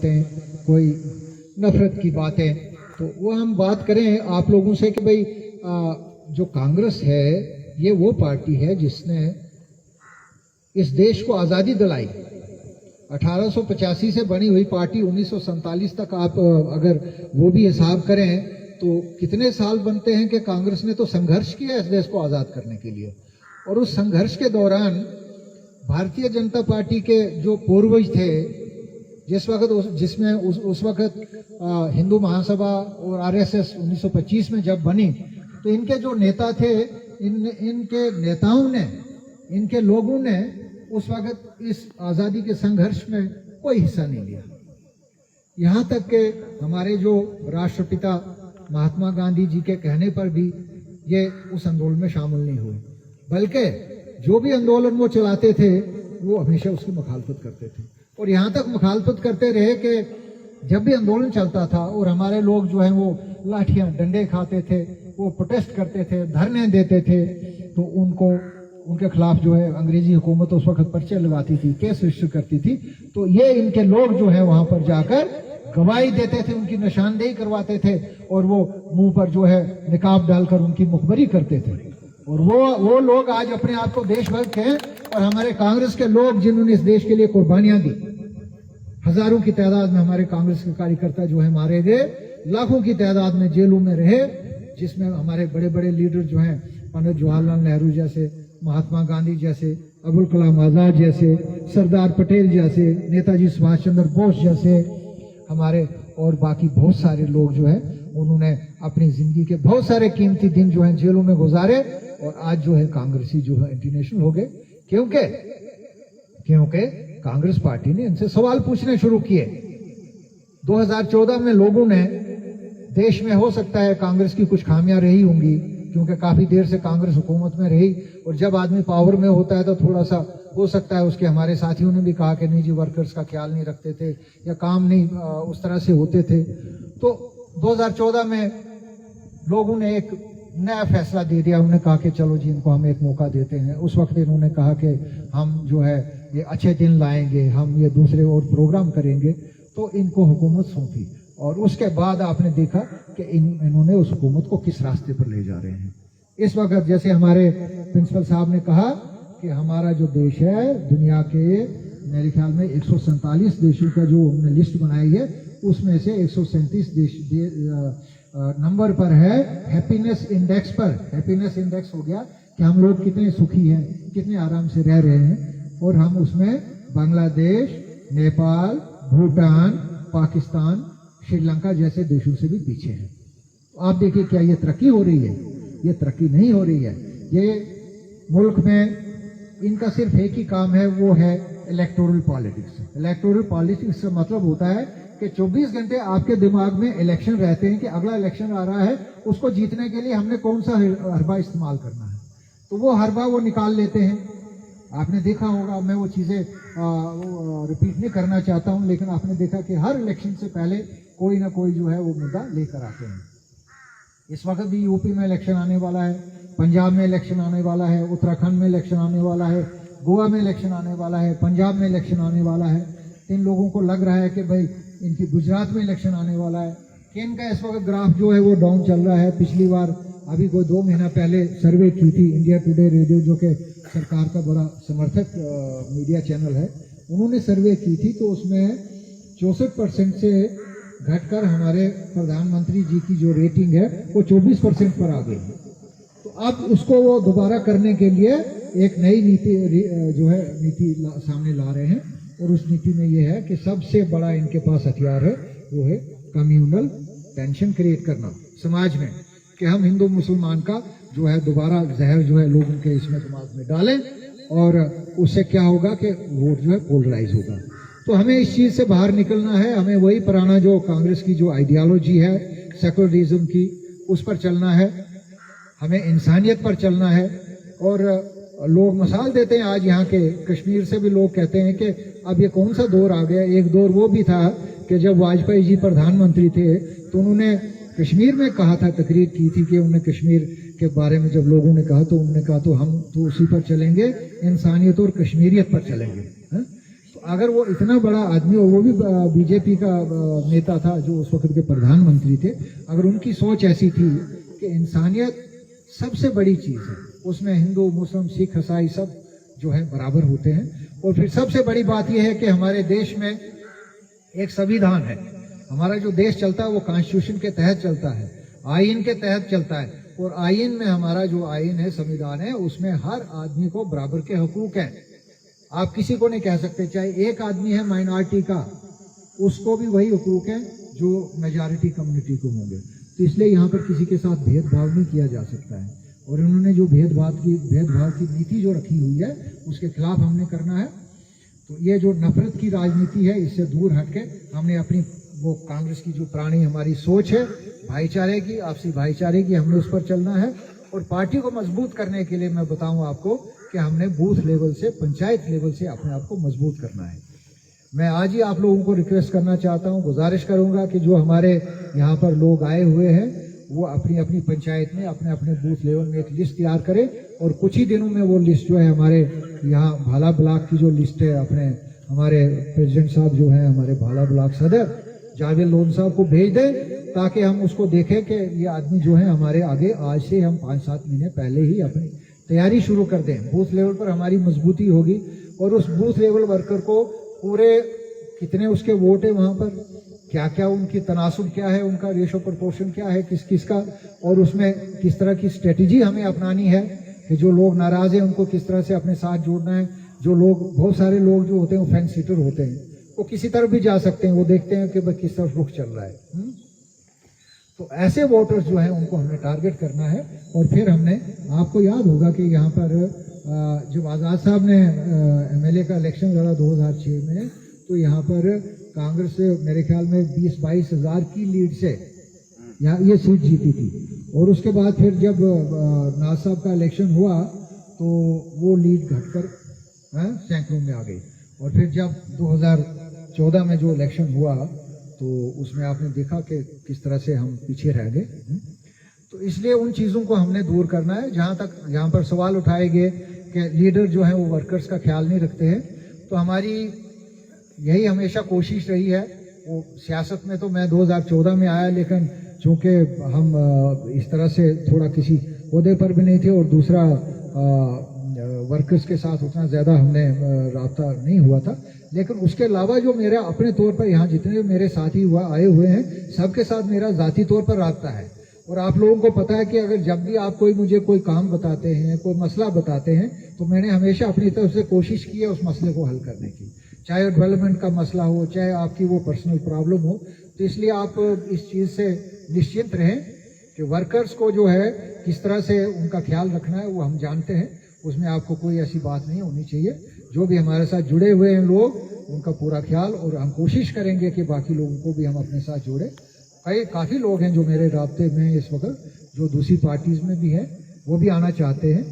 सकते हैं, कोई नफरत की बातें, तो वो हम बात करें आप लोगों से कि भाई जो कांग्रेस है ये वो पार्टी है जिसने इस देश को आज़ादी दिलाई। 1885 से बनी हुई पार्टी 1947 तक आप अगर वो भी हिसाब करें तो कितने साल बनते हैं कि कांग्रेस ने तो संघर्ष किया इस देश को आज़ाद करने के लिए। और उस संघर्ष के दौरान भारतीय जनता पार्टी के जो पूर्वज थे, जिस वक्त जिसमें उस वक्त हिंदू महासभा और आरएसएस 1925 में जब बनी, तो इनके जो नेता थे, इनके नेताओं ने, इनके लोगों ने उस वक्त इस आज़ादी के संघर्ष में कोई हिस्सा नहीं लिया। यहाँ तक कि हमारे जो राष्ट्रपिता महात्मा गांधी जी के कहने पर भी ये उस आंदोलन में शामिल नहीं हुए, बल्कि जो भी आंदोलन वो चलाते थे वो हमेशा उसकी मुखालफत करते थे। और यहाँ तक मुखालफत करते रहे कि जब भी आंदोलन चलता था और हमारे लोग जो है वो लाठियां डंडे खाते थे, वो प्रोटेस्ट करते थे, धरने देते थे, तो उनके खिलाफ जो है अंग्रेजी हुकूमत उस वक्त पर्चे लगाती थी, केस रजिस्टर करती थी। तो ये इनके लोग जो है वहां पर जाकर गवाही देते थे, उनकी निशानदेही करवाते थे, और वो मुंह पर जो है निकाब डालकर उनकी मुखबरी करते थे। और वो लोग आज अपने आप को देशभक्त हैं, और हमारे कांग्रेस के लोग जिन्होंने इस देश के लिए कुर्बानियां दी, हजारों की तादाद में हमारे कांग्रेस के कार्यकर्ता जो है मारे गए, लाखों की तादाद में जेलों में रहे, जिसमें हमारे बड़े बड़े लीडर जो हैं पंडित जवाहरलाल नेहरू जैसे, महात्मा गांधी जैसे, अबुल कलाम आजाद जैसे, सरदार पटेल जैसे, नेताजी सुभाष चंद्र बोस जैसे, हमारे और बाकी बहुत सारे लोग जो है उन्होंने अपनी जिंदगी के बहुत सारे कीमती दिन जो है जेलों में गुजारे, और आज जो है कांग्रेसी जो है इंटरनेशनल हो गए, क्योंकि कांग्रेस पार्टी ने इनसे सवाल पूछने शुरू किए। 2014 में लोगों ने, देश में हो सकता है कांग्रेस की कुछ खामियां रही होंगी, क्योंकि काफी देर से कांग्रेस हुकूमत में रही, और जब आदमी पावर में होता है तो थोड़ा सा हो सकता है, उसके हमारे साथियों ने भी कहा कि नहीं जी वर्कर्स का ख्याल नहीं रखते थे या काम नहीं उस तरह से होते थे। तो 2014 में लोगों ने एक नया फैसला दे दिया, उन्होंने कहा कि चलो जी इनको हम एक मौका देते हैं। उस वक्त इन्होंने कहा कि हम जो है ये अच्छे दिन लाएंगे, हम ये दूसरे और प्रोग्राम करेंगे, तो इनको हुकूमत सौंपी। और उसके बाद आपने देखा कि इन्होंने उस हुकूमत को किस रास्ते पर ले जा रहे हैं। इस वक्त जैसे हमारे प्रिंसिपल साहब ने कहा कि हमारा जो देश है दुनिया के मेरे ख्याल में 147 देशों का जो हमने लिस्ट बनाई है, उसमें से 137 देश नंबर पर है हैप्पीनेस इंडेक्स पर। हैप्पीनेस इंडेक्स हो गया कि हम लोग कितने सुखी हैं, कितने आराम से रह रहे हैं, और हम उसमें बांग्लादेश, नेपाल, भूटान, पाकिस्तान, श्रीलंका जैसे देशों से भी पीछे हैं। तो आप देखिए क्या ये तरक्की हो रही है? ये तरक्की नहीं हो रही है। ये मुल्क में इनका सिर्फ एक ही काम है, वो है इलेक्टोरल पॉलिटिक्स। इलेक्टोरल पॉलिटिक्स का मतलब होता है कि 24 घंटे आपके दिमाग में इलेक्शन रहते हैं कि अगला इलेक्शन आ रहा है, उसको जीतने के लिए हमने कौन सा हरबा इस्तेमाल करना है। तो वो हरबा वो निकाल लेते हैं। आपने देखा होगा, मैं वो चीज़ें रिपीट नहीं करना चाहता हूं, लेकिन आपने देखा कि हर इलेक्शन से पहले कोई ना कोई जो है वो मुद्दा लेकर आते हैं। इस वक्त भी यूपी में इलेक्शन आने वाला है, पंजाब में इलेक्शन आने वाला है, उत्तराखंड में इलेक्शन आने वाला है, गोवा में इलेक्शन आने वाला है, पंजाब में इलेक्शन आने वाला है। इन लोगों को लग रहा है कि भाई इनकी गुजरात में इलेक्शन आने वाला है, कि इनका इस वक्त ग्राफ जो है वो डाउन चल रहा है। पिछली बार अभी कोई 2 महीना पहले सर्वे की थी इंडिया टुडे रेडियो, जो कि सरकार का बड़ा समर्थक मीडिया चैनल है, उन्होंने सर्वे की थी, तो उसमें 64% से घटकर हमारे प्रधानमंत्री जी की जो रेटिंग है वो 24% पर आ गई। तो अब उसको वो दोबारा करने के लिए एक नई नीति जो है सामने ला रहे हैं, और उस नीति में ये है कि सबसे बड़ा इनके पास हथियार है, वो है कम्युनल टेंशन क्रिएट करना समाज में, कि हम हिंदू मुसलमान का जो है दोबारा जहर जो है लोगों के इसमें दिमाग में डालें, और उससे क्या होगा कि वोट जो है पोलराइज होगा। तो हमें इस चीज़ से बाहर निकलना है। हमें वही पुराना जो कांग्रेस की जो आइडियोलॉजी है सेकुलरिज्म की, उस पर चलना है, हमें इंसानियत पर चलना है। और लोग मिसाल देते हैं आज यहाँ के कश्मीर से भी लोग कहते हैं कि अब ये कौन सा दौर आ गया। एक दौर वो भी था कि जब वाजपेयी जी प्रधानमंत्री थे तो उन्होंने कश्मीर में कहा था, तकरीर की थी कि उन्हें कश्मीर के बारे में जब लोगों ने कहा तो उन्होंने कहा तो हम तो उसी पर चलेंगे, इंसानियत और कश्मीरियत पर चलेंगे। तो अगर वो इतना बड़ा आदमी और वो भी बीजेपी का नेता था जो उस वक्त के प्रधानमंत्री थे, अगर उनकी सोच ऐसी थी कि इंसानियत सबसे बड़ी चीज है, उसमें हिंदू मुस्लिम सिख ईसाई सब जो है बराबर होते हैं, और फिर सबसे बड़ी बात यह है कि हमारे देश में एक संविधान है। हमारा जो देश चलता है वो कॉन्स्टिट्यूशन के तहत चलता है, आईन के तहत चलता है, और आईन में हमारा जो आईन है, संविधान है, उसमें हर आदमी को बराबर के हकूक हैं। आप किसी को नहीं कह सकते, चाहे एक आदमी है माइनॉरिटी का, उसको भी वही हकूक हैं जो मेजॉरिटी कम्युनिटी को होंगे। तो इसलिए यहाँ पर किसी के साथ भेदभाव नहीं किया जा सकता है, और इन्होंने जो भेदभाव की नीति जो रखी हुई है उसके खिलाफ हमने करना है। तो ये जो नफरत की राजनीति है, इससे दूर हटके हमने अपनी वो कांग्रेस की जो पुरानी हमारी सोच है भाईचारे की, आपसी भाईचारे की, हमने उस पर चलना है। और पार्टी को मजबूत करने के लिए मैं बताऊं आपको कि हमने बूथ लेवल से, पंचायत लेवल से अपने आप को मजबूत करना है। मैं आज ही आप लोगों को रिक्वेस्ट करना चाहता हूं, गुजारिश करूंगा कि जो हमारे यहाँ पर लोग आए हुए हैं वो अपनी अपनी पंचायत में अपने अपने बूथ लेवल में एक लिस्ट तैयार करें, और कुछ ही दिनों में वो लिस्ट जो है हमारे यहाँ भाला ब्लॉक की जो लिस्ट है, अपने हमारे प्रेसिडेंट साहब जो है हमारे भाला ब्लॉक सदर जावेद लोन साहब को भेज दें, ताकि हम उसको देखें कि ये आदमी जो है हमारे आगे, आज से हम 5-7 महीने पहले ही अपनी तैयारी शुरू कर दें। बूथ लेवल पर हमारी मजबूती होगी, और उस बूथ लेवल वर्कर को पूरे कितने उसके वोट है, वहां पर क्या क्या उनकी तनासुब क्या है, उनका रेशो प्रोपोर्शन क्या है, किस किस का, और उसमें किस तरह की स्ट्रेटेजी हमें अपनानी है कि जो लोग नाराज हैं उनको किस तरह से अपने साथ जोड़ना है। जो लोग, बहुत सारे लोग जो होते हैं वो फेंस सीटर होते हैं, वो किसी तरफ भी जा सकते हैं, वो देखते हैं कि किस तरफ रुख चल रहा है। तो ऐसे वोटर्स जो हैं उनको हमने टारगेट करना है। और फिर हमने, आपको याद होगा कि यहाँ पर जब आज़ाद साहब ने एमएलए का इलेक्शन लड़ा 2006 में, तो यहाँ पर कांग्रेस से मेरे ख्याल में 20-22 हज़ार की लीड से यहाँ ये सीट जीती थी। और उसके बाद फिर जब नाज साहब का इलेक्शन हुआ तो वो लीड घटकर सैकड़ों में आ गई। और फिर जब 2014 में जो इलेक्शन हुआ तो उसमें आपने देखा कि किस तरह से हम पीछे रह गए। तो इसलिए उन चीज़ों को हमने दूर करना है। जहाँ तक यहाँ पर सवाल उठाए गए कि लीडर जो है वो वर्कर्स का ख्याल नहीं रखते हैं, तो हमारी यही हमेशा कोशिश रही है। वो सियासत में तो मैं 2014 में आया, लेकिन चूँकि हम इस तरह से थोड़ा किसी ओहदे पर भी नहीं थे, और दूसरा वर्कर्स के साथ उतना ज़्यादा हमने राब्ता नहीं हुआ था। लेकिन उसके अलावा जो मेरा अपने तौर पर यहाँ जितने मेरे साथी आए हुए हैं, सबके साथ मेरा ज़ाती तौर पर राब्ता है। और आप लोगों को पता है कि अगर जब भी आप मुझे कोई काम बताते हैं, कोई मसला बताते हैं, तो मैंने हमेशा अपनी तरफ से कोशिश की है उस मसले को हल करने की, चाहे डेवलपमेंट का मसला हो, चाहे आपकी वो पर्सनल प्रॉब्लम हो। तो इसलिए आप इस चीज़ से निश्चिंत रहें कि वर्कर्स को जो है किस तरह से उनका ख्याल रखना है वो हम जानते हैं, उसमें आपको कोई ऐसी बात नहीं होनी चाहिए। जो भी हमारे साथ जुड़े हुए हैं लोग, उनका पूरा ख्याल, और हम कोशिश करेंगे कि बाकी लोगों को भी हम अपने साथ जोड़ें। काफ़ी लोग हैं जो मेरे राब्ते में इस वक्त, जो दूसरी पार्टीज़ में भी हैं, वो भी आना चाहते हैं।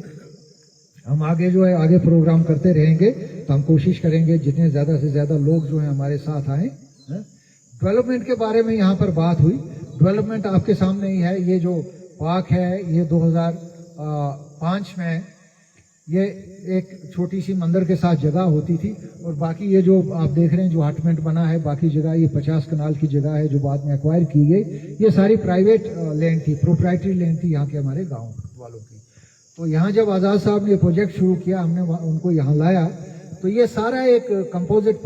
हम आगे जो है आगे प्रोग्राम करते रहेंगे, तो हम कोशिश करेंगे जितने ज़्यादा से ज़्यादा लोग जो हैं हमारे साथ आएँ। डेवलपमेंट के बारे में यहाँ पर बात हुई, डेवलपमेंट आपके सामने ही है। ये जो पार्क है, ये 2005 में ये एक छोटी सी मंदिर के साथ जगह होती थी, और बाकी ये जो आप देख रहे हैं जो हटमेंट बना है, बाकी जगह ये 50 कनाल की जगह है जो बाद में एक्वायर की गई। ये सारी प्राइवेट लैंड थी, प्रोप्राइटरी लैंड थी यहाँ के हमारे गाँव वालों की। तो यहाँ जब आज़ाद साहब ने प्रोजेक्ट शुरू किया, हमने उनको यहाँ लाया, तो ये सारा एक कंपोजिट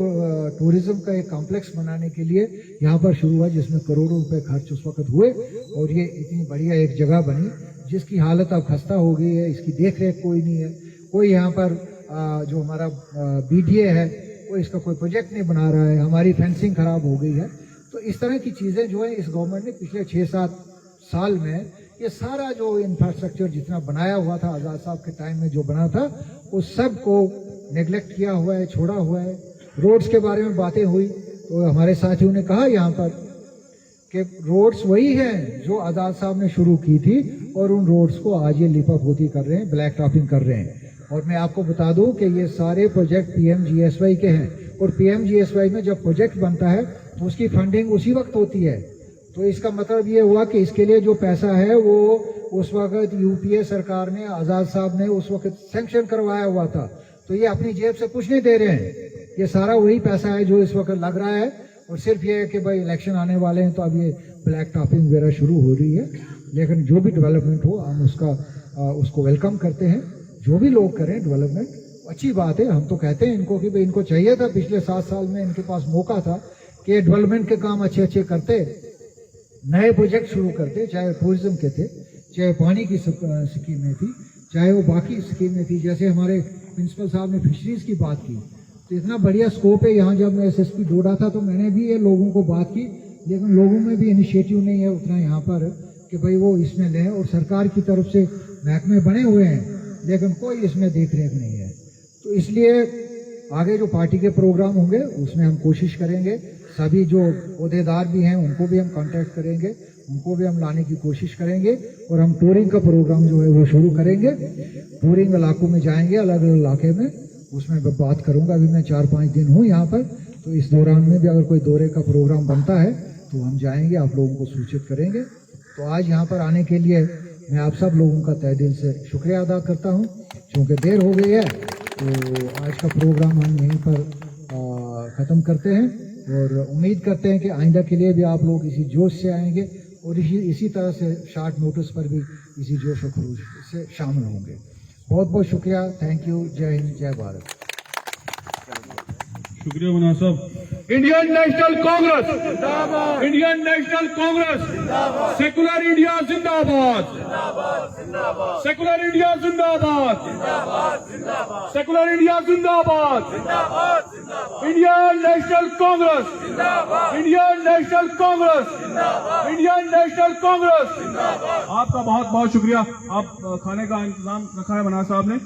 टूरिज्म का एक कॉम्प्लेक्स बनाने के लिए यहाँ पर शुरू हुआ, जिसमें करोड़ों रुपए खर्च उस वक्त हुए, और ये इतनी बढ़िया एक जगह बनी जिसकी हालत अब खस्ता हो गई है। इसकी देख रेख कोई नहीं है, कोई यहाँ पर जो हमारा बीडीए है वो इसका कोई प्रोजेक्ट नहीं बना रहा है, हमारी फेंसिंग खराब हो गई है। तो इस तरह की चीज़ें जो है इस गवर्नमेंट ने पिछले 6-7 साल में ये सारा जो इंफ्रास्ट्रक्चर जितना बनाया हुआ था आज़ाद साहब के टाइम में जो बना था, उस सब को नेगलेक्ट किया हुआ है, छोड़ा हुआ है। रोड्स के बारे में बातें हुई, तो हमारे साथियों ने कहा यहाँ पर कि रोड्स वही हैं जो आज़ाद साहब ने शुरू की थी, और उन रोड्स को आज ये लिपा पोती कर रहे हैं, ब्लैक टॉपिंग कर रहे हैं। और मैं आपको बता दूं कि ये सारे प्रोजेक्ट पीएमजीएसवाई के हैं, और पीएमजीएसवाई में जब प्रोजेक्ट बनता है तो उसकी फंडिंग उसी वक्त होती है। तो इसका मतलब ये हुआ कि इसके लिए जो पैसा है वो उस वक्त यूपीए सरकार ने, आज़ाद साहब ने उस वक्त सैंक्शन करवाया हुआ था। तो ये अपनी जेब से कुछ नहीं दे रहे हैं, ये सारा वही पैसा है जो इस वक्त लग रहा है, और सिर्फ ये है कि भाई इलेक्शन आने वाले हैं तो अब ये ब्लैक टॉपिंग वगैरह शुरू हो रही है। लेकिन जो भी डेवलपमेंट हो हम उसको वेलकम करते हैं। जो भी लोग करें डेवलपमेंट अच्छी बात है। हम तो कहते हैं इनको कि भाई इनको चाहिए था, पिछले 7 साल में इनके पास मौका था कि डेवलपमेंट के काम अच्छे अच्छे करते, नए प्रोजेक्ट शुरू करते, चाहे टूरिज्म के थे, चाहे पानी की स्कीमें थी, चाहे वो बाकी स्कीमें थी। जैसे हमारे प्रिंसिपल साहब ने फिशरीज की बात की, तो इतना बढ़िया स्कोप है यहाँ। जब मैं SSP डोडा था तो मैंने भी ये लोगों को बात की, लेकिन लोगों में भी इनिशिएटिव नहीं है उतना यहाँ पर कि भाई वो इसमें लें। और सरकार की तरफ से महकमे बने हुए हैं, लेकिन कोई इसमें देख रेख नहीं है। तो इसलिए आगे जो पार्टी के प्रोग्राम होंगे उसमें हम कोशिश करेंगे, सभी जो अहदेदार भी हैं उनको भी हम कांटेक्ट करेंगे, उनको भी हम लाने की कोशिश करेंगे। और हम टूरिंग का प्रोग्राम जो है वो शुरू करेंगे। टूरिंग इलाकों में जाएंगे, अलग अलग इलाके में, उसमें मैं बात करूंगा। अभी मैं 4-5 दिन हूँ यहाँ पर, तो इस दौरान में भी अगर कोई दौरे का प्रोग्राम बनता है तो हम जाएंगे, आप लोगों को सूचित करेंगे। तो आज यहाँ पर आने के लिए मैं आप सब लोगों का तहे दिल से शुक्रिया अदा करता हूँ। क्योंकि देर हो गई है तो आज का प्रोग्राम हम यहीं पर ख़त्म करते हैं, और उम्मीद करते हैं कि आइंदा के लिए भी आप लोग इसी जोश से आएंगे और इसी तरह से शॉर्ट नोटिस पर भी इसी जोश और खरूश से शामिल होंगे। बहुत बहुत शुक्रिया। Thank you. जय हिंद, जय भारत। शुक्रिया मना साहब। इंडियन नेशनल कांग्रेस जिंदाबाद, इंडियन नेशनल कांग्रेस जिंदाबाद, सेकुलर इंडिया जिंदाबाद, सेकुलर इंडिया जिंदाबाद, सेकुलर इंडिया जिंदाबाद, इंडियन नेशनल कांग्रेस जिंदाबाद, इंडियन नेशनल कांग्रेस जिंदाबाद, इंडियन नेशनल कांग्रेस जिंदाबाद। आपका बहुत बहुत शुक्रिया। आप खाने का इंतजाम रखा है मना साहब ने।